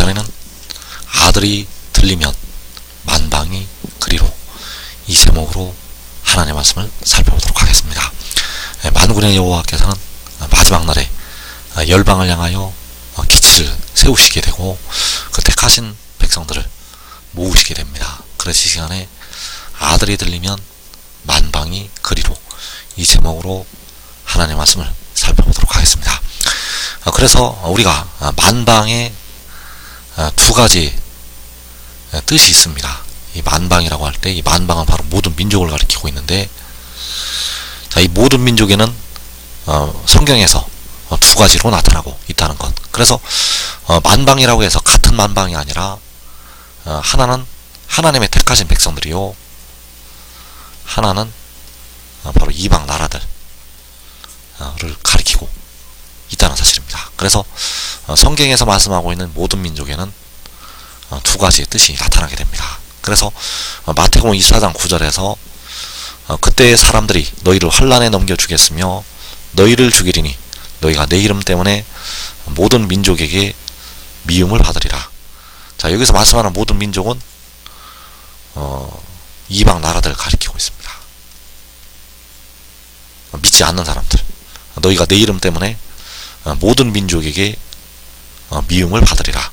시간에는 아들이 들리면 만방이 그리로, 이 제목으로 하나님의 말씀을 살펴보도록 하겠습니다. 만군의 여호와께서는 마지막 날에 열방을 향하여 기치를 세우시게 되고 그 택하신 백성들을 모으시게 됩니다. 그래서 이 시간에 아들이 들리면 만방이 그리로, 이 제목으로 하나님의 말씀을 살펴보도록 하겠습니다. 그래서 우리가 만방의 두 가지 뜻이 있습니다. 이 만방이라고 할 때, 이 만방은 바로 모든 민족을 가리키고 있는데, 자, 이 모든 민족에는 성경에서 두 가지로 나타나고 있다는 것. 그래서 만방이라고 해서 같은 만방이 아니라 하나는 하나님의 택하신 백성들이요, 하나는 바로 이방 나라들을 가리키고 있다는 사실입니다. 그래서 성경에서 말씀하고 있는 모든 민족에는 두 가지의 뜻이 나타나게 됩니다. 그래서 마태복음 24장 9절에서 그때의 사람들이 너희를 환난에 넘겨주겠으며 너희를 죽이리니 너희가 내 이름 때문에 모든 민족에게 미움을 받으리라. 자, 여기서 말씀하는 모든 민족은 이방 나라들을 가리키고 있습니다. 믿지 않는 사람들, 너희가 내 이름 때문에 모든 민족에게 미움을 받으리라.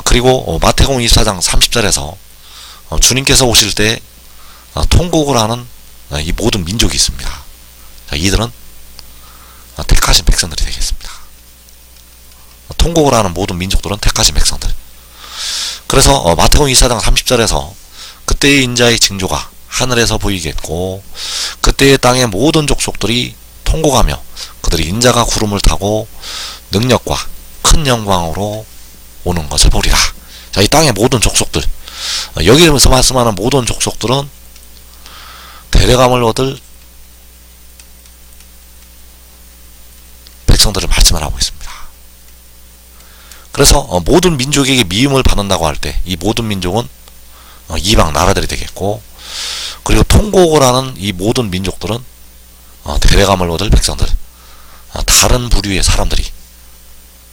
그리고 마태복음 24장 30절에서 주님께서 오실 때 통곡을 하는 이 모든 민족이 있습니다. 자, 이들은 택하신 백성들이 되겠습니다. 통곡을 하는 모든 민족들은 택하신 백성들. 그래서 마태복음 24장 30절에서 그때의 인자의 징조가 하늘에서 보이겠고 그때의 땅의 모든 족속들이 통곡하며 그들이 인자가 구름을 타고 능력과 큰 영광으로 오는 것을 보리라. 자, 이 땅의 모든 족속들, 여기서 말씀하는 모든 족속들은 데려감을 얻을 백성들을 말씀을 하고 있습니다. 그래서 모든 민족에게 미움을 받는다고 할 때 이 모든 민족은 이방 나라들이 되겠고, 그리고 통곡을 하는 이 모든 민족들은 데려감을 얻을 백성들, 다른 부류의 사람들이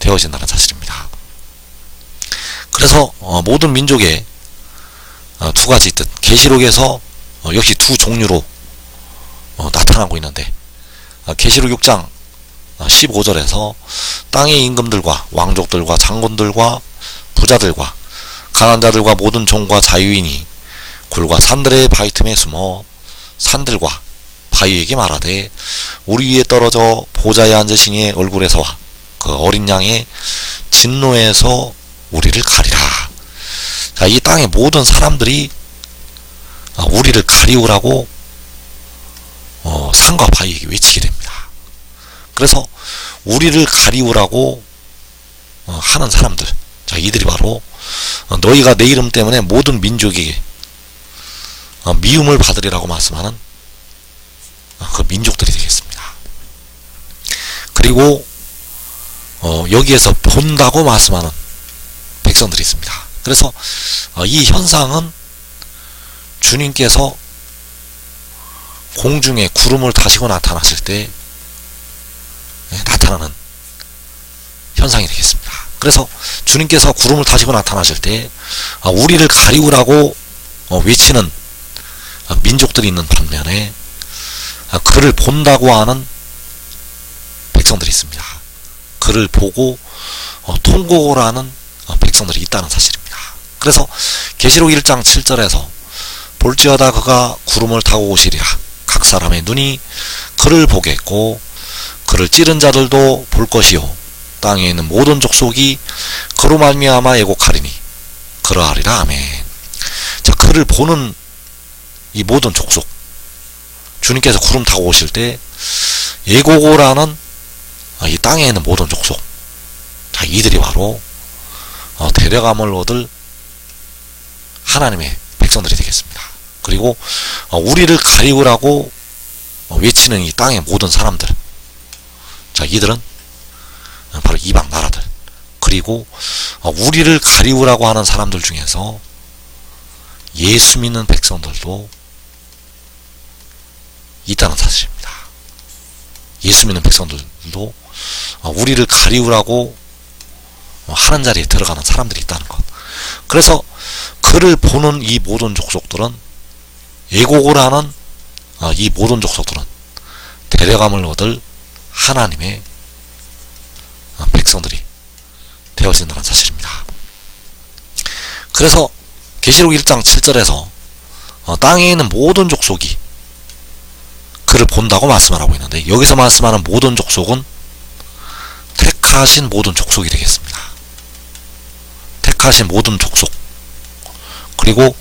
되어진다는 사실입니다. 그래서 모든 민족의 두 가지 뜻, 계시록에서 역시 두 종류로 나타나고 있는데, 계시록 6장 15절에서 땅의 임금들과 왕족들과 장군들과 부자들과 가난자들과 모든 종과 자유인이 굴과 산들의 바위 틈에 숨어 산들과 바위에게 말하되 우리 위에 떨어져 보좌에 앉으신 이의 얼굴에서와 그 어린 양의 진노에서 우리를 가리라. 자, 이 땅의 모든 사람들이 우리를 가리우라고 산과 바위에게 외치게 됩니다. 그래서 우리를 가리우라고 하는 사람들, 자, 이들이 바로 너희가 내 이름 때문에 모든 민족에게 미움을 받으리라고 말씀하는 그 민족들이 되겠습니다. 그리고 여기에서 본다고 말씀하는 백성들이 있습니다. 그래서 이 현상은 주님께서 공중에 구름을 타시고 나타나실 때 나타나는 현상이 되겠습니다. 그래서 주님께서 구름을 타시고 나타나실 때 우리를 가리우라고 외치는 민족들이 있는 반면에 그를 본다고 하는 백성들이 있습니다. 그를 보고 통곡을 하는 백성들이 있다는 사실입니다. 그래서 계시록 1장 7절에서 볼지어다 그가 구름을 타고 오시리라. 각 사람의 눈이 그를 보겠고 그를 찌른 자들도 볼 것이요 땅에 있는 모든 족속이 그로 말미암아 애곡하리니 그러하리라. 아멘. 자, 그를 보는 이 모든 족속, 주님께서 구름 타고 오실 때 애곡을 하는 이 땅에 있는 모든 족속, 자, 이들이 바로 데려감을 얻을 하나님의 백성들이 되겠습니다. 그리고 우리를 가리우라고 외치는 이 땅의 모든 사람들, 자, 이들은 바로 이방 나라들, 그리고 우리를 가리우라고 하는 사람들 중에서 예수 믿는 백성들도 있다는 사실입니다. 예수 믿는 백성들도 우리를 가리우라고 하는 자리에 들어가는 사람들이 있다는 것. 그래서 그를 보는 이 모든 족속들은, 예고를 하는 이 모든 족속들은 데려감을 얻을 하나님의 백성들이 되어진다는 사실입니다. 그래서 계시록 1장 7절에서 땅에 있는 모든 족속이 그를 본다고 말씀을 하고 있는데, 여기서 말씀하는 모든 족속은 택하신 모든 족속이 되겠습니다. 택하신 모든 족속, 그리고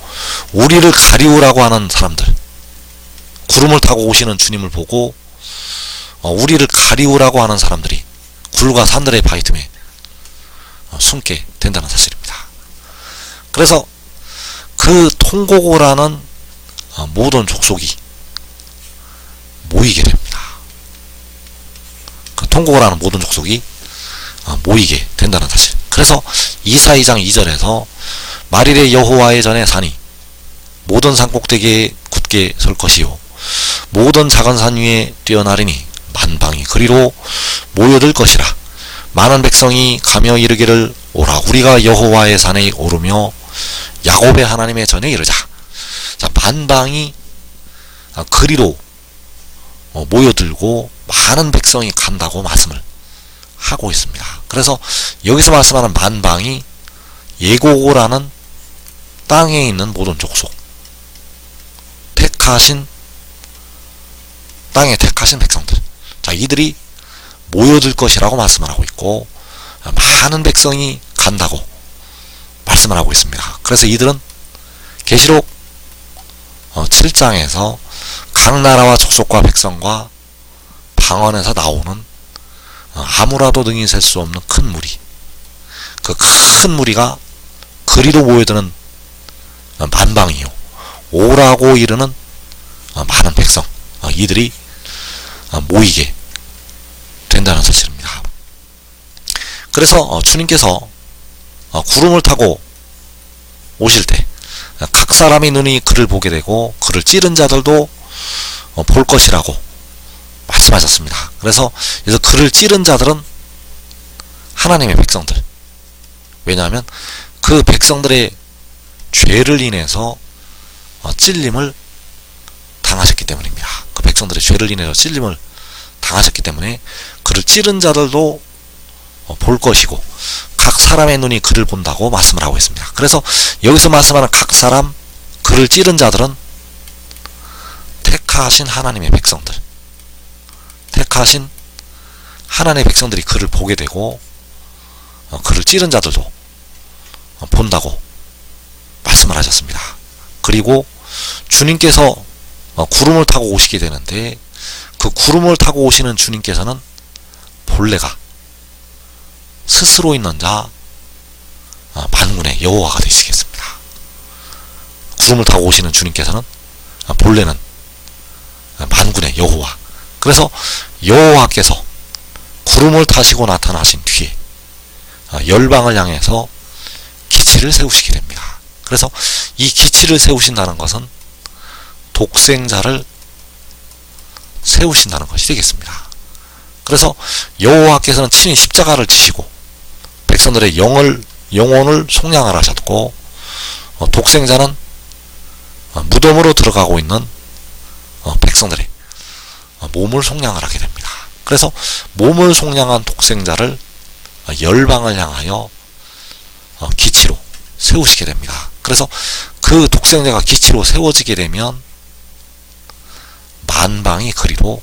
우리를 가리우라고 하는 사람들, 구름을 타고 오시는 주님을 보고 우리를 가리우라고 하는 사람들이 굴과 산들의 바위 틈에 숨게 된다는 사실입니다. 그래서 그 통곡오라는 모든 족속이 모이게 됩니다. 그 통곡오라는 모든 족속이 모이게 된다는 사실. 그래서 이사 2장 2절에서 말일에 여호와의 전에 산이 모든 산 꼭대기에 굳게 설 것이요 모든 작은 산 위에 뛰어나리니 만방이 그리로 모여들 것이라. 많은 백성이 가며 이르기를 오라 우리가 여호와의 산에 오르며 야곱의 하나님의 전에 이르자. 자, 만방이 그리로 모여들고 많은 백성이 간다고 말씀을 하고 있습니다. 그래서 여기서 말씀하는 만방이 예고라는 땅에 있는 모든 족속, 땅에 택하신 백성들, 자, 이들이 모여들 것이라고 말씀을 하고 있고, 많은 백성이 간다고 말씀을 하고 있습니다. 그래서 이들은 계시록 7장에서 각 나라와 족속과 백성과 방언에서 나오는 아무라도 능히 셀 수 없는 큰 무리, 그 큰 무리가 그리로 모여드는 만방이요 오라고 이르는 많은 백성, 이들이 모이게 된다는 사실입니다. 그래서 주님께서 구름을 타고 오실 때 각 사람의 눈이 그를 보게 되고 그를 찌른 자들도 볼 것이라고 말씀하셨습니다. 그래서 그를 찌른 자들은 하나님의 백성들, 왜냐하면 그 백성들의 죄를 인해서 찔림을 당하셨기 때문입니다. 그 백성들의 죄를 인해서 찔림을 당하셨기 때문에 그를 찌른 자들도 볼 것이고 각 사람의 눈이 그를 본다고 말씀을 하고 있습니다. 그래서 여기서 말씀하는 각 사람, 그를 찌른 자들은 택하신 하나님의 백성들, 택하신 하나님의 백성들이 그를 보게 되고 그를 찌른 자들도 본다고 말씀을 하셨습니다. 그리고 주님께서 구름을 타고 오시게 되는데, 그 구름을 타고 오시는 주님께서는 본래가 스스로 있는 자 만군의 여호와가 되시겠습니다. 구름을 타고 오시는 주님께서는 본래는 만군의 여호와, 그래서 여호와께서 구름을 타시고 나타나신 뒤에 열방을 향해서 기치를 세우시게 됩니다. 그래서 이 기치를 세우신다는 것은 독생자를 세우신다는 것이 되겠습니다. 그래서 여호와께서는 친히 십자가를 지시고 백성들의 영혼을 속량을 하셨고, 독생자는 무덤으로 들어가고 있는 백성들의 몸을 속량을 하게 됩니다. 그래서 몸을 속량한 독생자를 열방을 향하여 기치로 세우시게 됩니다. 그래서 그 독생자가 기치로 세워지게 되면 만방이 그리로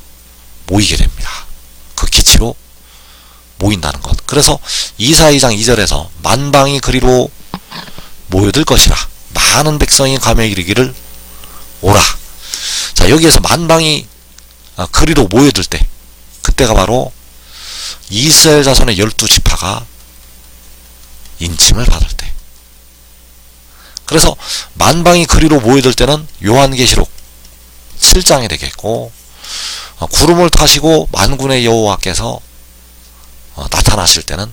모이게 됩니다. 그 기치로 모인다는 것. 그래서 이사 2장 2절에서 만방이 그리로 모여들 것이라 많은 백성이 가며 이르기를 오라. 자, 여기에서 만방이 그리로 모여들 때, 그때가 바로 이스라엘 자손의 12지파가 인침을 받을 때. 그래서 만방이 그리로 모여들 때는 요한계시록 7장이 되겠고, 구름을 타시고 만군의 여호와께서 나타나실 때는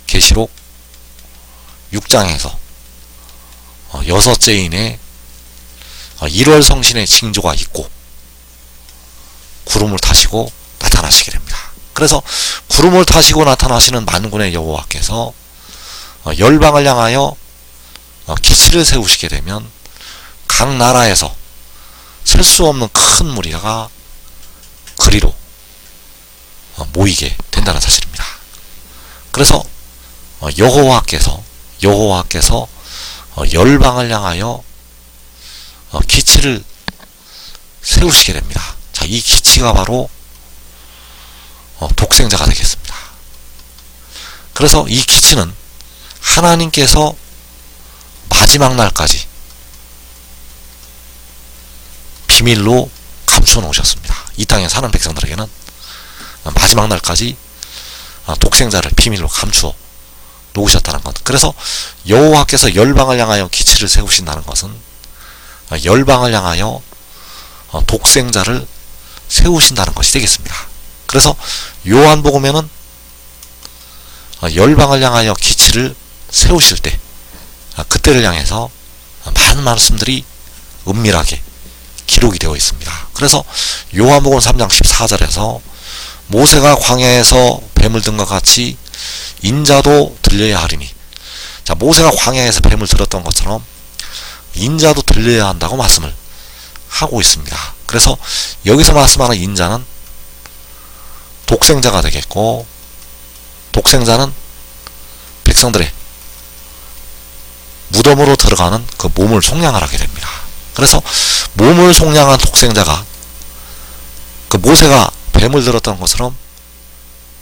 계시록 6장에서 여섯째 인의 1월 성신의 징조가 있고 구름을 타시고 나타나시게 됩니다. 그래서 구름을 타시고 나타나시는 만군의 여호와께서 열방을 향하여 기치를 세우시게 되면 각 나라에서 셀 수 없는 큰 무리가 그리로 모이게 된다는 사실입니다. 그래서 여호와께서 열방을 향하여 기치를 세우시게 됩니다. 자, 이 기치가 바로 독생자가 되겠습니다. 그래서 이 기치는 하나님께서 마지막 날까지 비밀로 감추어 놓으셨습니다. 이 땅에 사는 백성들에게는 마지막 날까지 독생자를 비밀로 감추어 놓으셨다는 것. 그래서 여호와께서 열방을 향하여 기치를 세우신다는 것은 열방을 향하여 독생자를 세우신다는 것이 되겠습니다. 그래서 요한복음에는 열방을 향하여 기치를 세우실 때 그때를 향해서 많은 말씀들이 은밀하게 기록이 되어 있습니다. 그래서 요한복음 3장 14절에서 모세가 광야에서 뱀을 든 것 같이 인자도 들려야 하리니, 자, 모세가 광야에서 뱀을 들었던 것처럼 인자도 들려야 한다고 말씀을 하고 있습니다. 그래서 여기서 말씀하는 인자는 독생자가 되겠고, 독생자는 백성들의 무덤으로 들어가는 그 몸을 속량을 하게 됩니다. 그래서 몸을 속량한 독생자가 그 모세가 뱀을 들었던 것처럼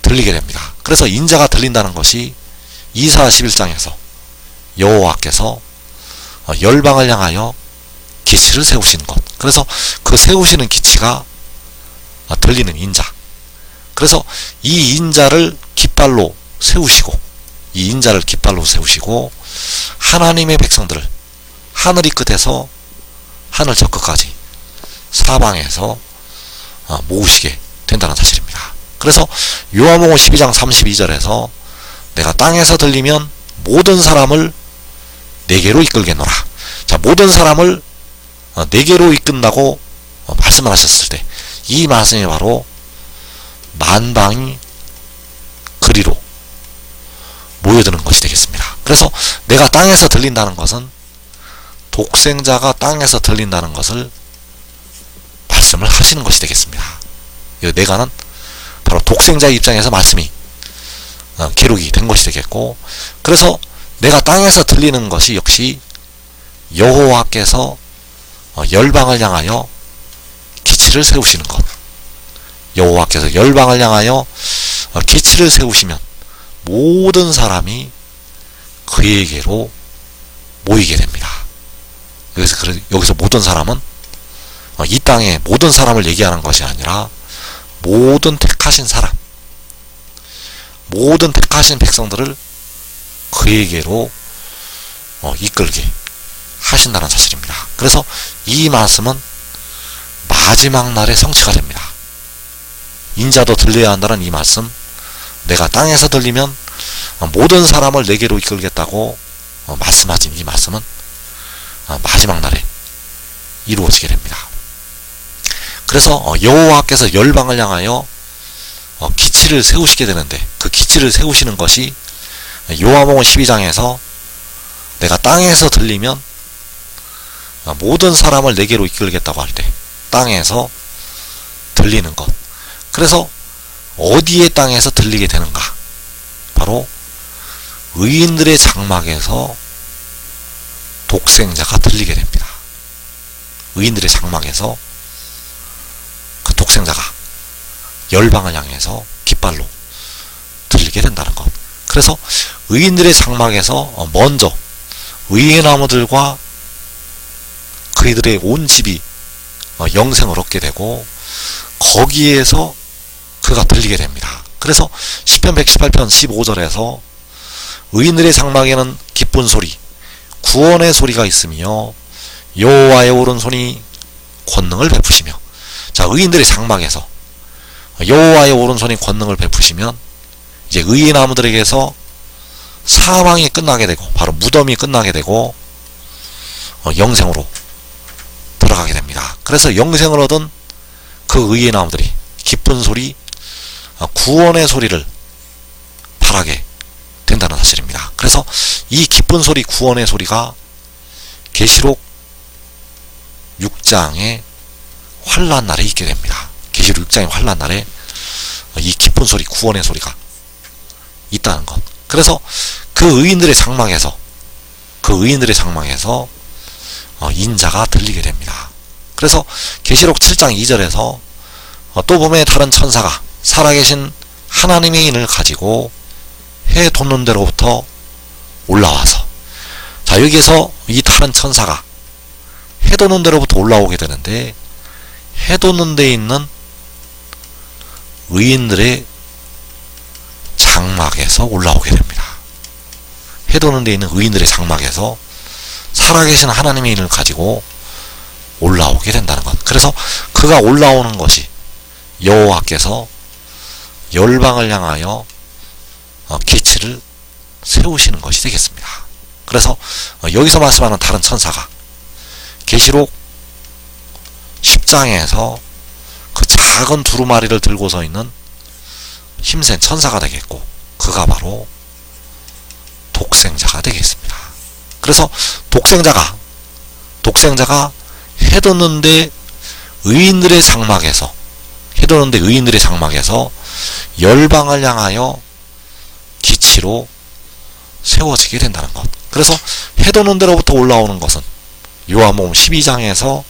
들리게 됩니다. 그래서 인자가 들린다는 것이 이사야 11장에서 여호와께서 열방을 향하여 기치를 세우시는 것, 그래서 그 세우시는 기치가 들리는 인자, 그래서 이 인자를 깃발로 세우시고, 이 인자를 깃발로 세우시고 하나님의 백성들을 하늘 이 끝에서 하늘 저 끝까지 사방에서 모으시게 된다는 사실입니다. 그래서 요한복음 12장 32절에서 내가 땅에서 들리면 모든 사람을 내게로 이끌겠노라. 자, 모든 사람을 내게로 이끈다고 말씀을 하셨을 때 이 말씀이 바로 만방이 그리로 모여드는 것이 되겠습니다. 그래서 내가 땅에서 들린다는 것은 독생자가 땅에서 들린다는 것을 말씀을 하시는 것이 되겠습니다. 이 내가는 바로 독생자의 입장에서 말씀이 기록이 된 것이 되겠고, 그래서 내가 땅에서 들리는 것이 역시 여호와께서 열방을 향하여 기치를 세우시는 것, 여호와께서 열방을 향하여 기치를 세우시면 모든 사람이 그에게로 모이게 됩니다. 여기서 모든 사람은 이 땅의 모든 사람을 얘기하는 것이 아니라 모든 택하신 사람, 모든 택하신 백성들을 그에게로 이끌게 하신다는 사실입니다. 그래서 이 말씀은 마지막 날에 성취가 됩니다. 인자도 들려야 한다는 이 말씀, 내가 땅에서 들리면 모든 사람을 내게로 이끌겠다고 말씀하신 이 말씀은 마지막 날에 이루어지게 됩니다. 그래서 여호와께서 열방을 향하여 기치를 세우시게 되는데, 그 기치를 세우시는 것이 요한복음 12장에서 내가 땅에서 들리면 모든 사람을 내게로 이끌겠다고 할 때 땅에서 들리는 것, 그래서 어디에 땅에서 들리게 되는가? 바로 의인들의 장막에서 독생자가 들리게 됩니다. 의인들의 장막에서 그 독생자가 열방을 향해서 깃발로 들리게 된다는 것. 그래서 의인들의 장막에서 먼저 의인나무들과 그이들의 온 집이 영생을 얻게 되고, 거기에서 그가 들리게 됩니다. 그래서 시편 118편 15절에서 의인들의 장막에는 기쁜 소리, 구원의 소리가 있으며 여호와의 오른손이 권능을 베푸시며, 자, 의인들의 장막에서 여호와의 오른손이 권능을 베푸시면 이제 의인나무들에게서 사망이 끝나게 되고, 바로 무덤이 끝나게 되고 영생으로 들어가게 됩니다. 그래서 영생을 얻은 그 의인나무들이 기쁜 소리, 구원의 소리를 바라게 된다는 있다는 사실입니다. 그래서 이 기쁜 소리, 구원의 소리가 계시록 6장의 환난 날에 있게 됩니다. 계시록 6장의 환난 날에 이 기쁜 소리, 구원의 소리가 있다는 것. 그래서 그 의인들의 장막에서 인자가 들리게 됩니다. 그래서 계시록 7장 2절에서 또 봄에 다른 천사가 살아계신 하나님의 인을 가지고 해 돋는 데로부터 올라와서, 자, 여기에서 이 다른 천사가 해 돋는 데로부터 올라오게 되는데, 해 돋는 데에 있는 의인들의 장막에서 올라오게 됩니다. 해 돋는 데에 있는 의인들의 장막에서 살아계신 하나님의 인을 가지고 올라오게 된다는 것. 그래서 그가 올라오는 것이 여호와께서 열방을 향하여 기치를 세우시는 것이 되겠습니다. 그래서 여기서 말씀하는 다른 천사가 계시록 10장에서 그 작은 두루마리를 들고서 있는 힘센 천사가 되겠고, 그가 바로 독생자가 되겠습니다. 그래서 독생자가 해돋는데 의인들의 장막에서 열방을 향하여 기치로 세워지게 된다는 것. 그래서 해돋는 데로부터 올라오는 것은 요한복음 12장에서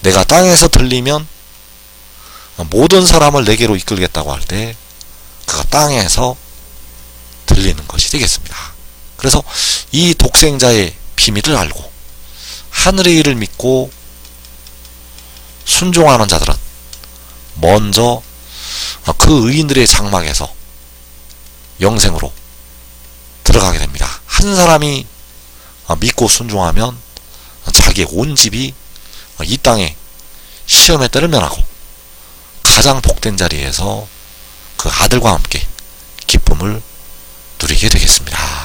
내가 땅에서 들리면 모든 사람을 내게로 이끌겠다고 할 때 그가 땅에서 들리는 것이 되겠습니다. 그래서 이 독생자의 비밀을 알고 하늘의 일을 믿고 순종하는 자들은 먼저 그 의인들의 장막에서 영생으로 들어가게 됩니다. 한 사람이 믿고 순종하면 자기의 온 집이 이 땅에 시험의 때를 면하고 가장 복된 자리에서 그 아들과 함께 기쁨을 누리게 되겠습니다.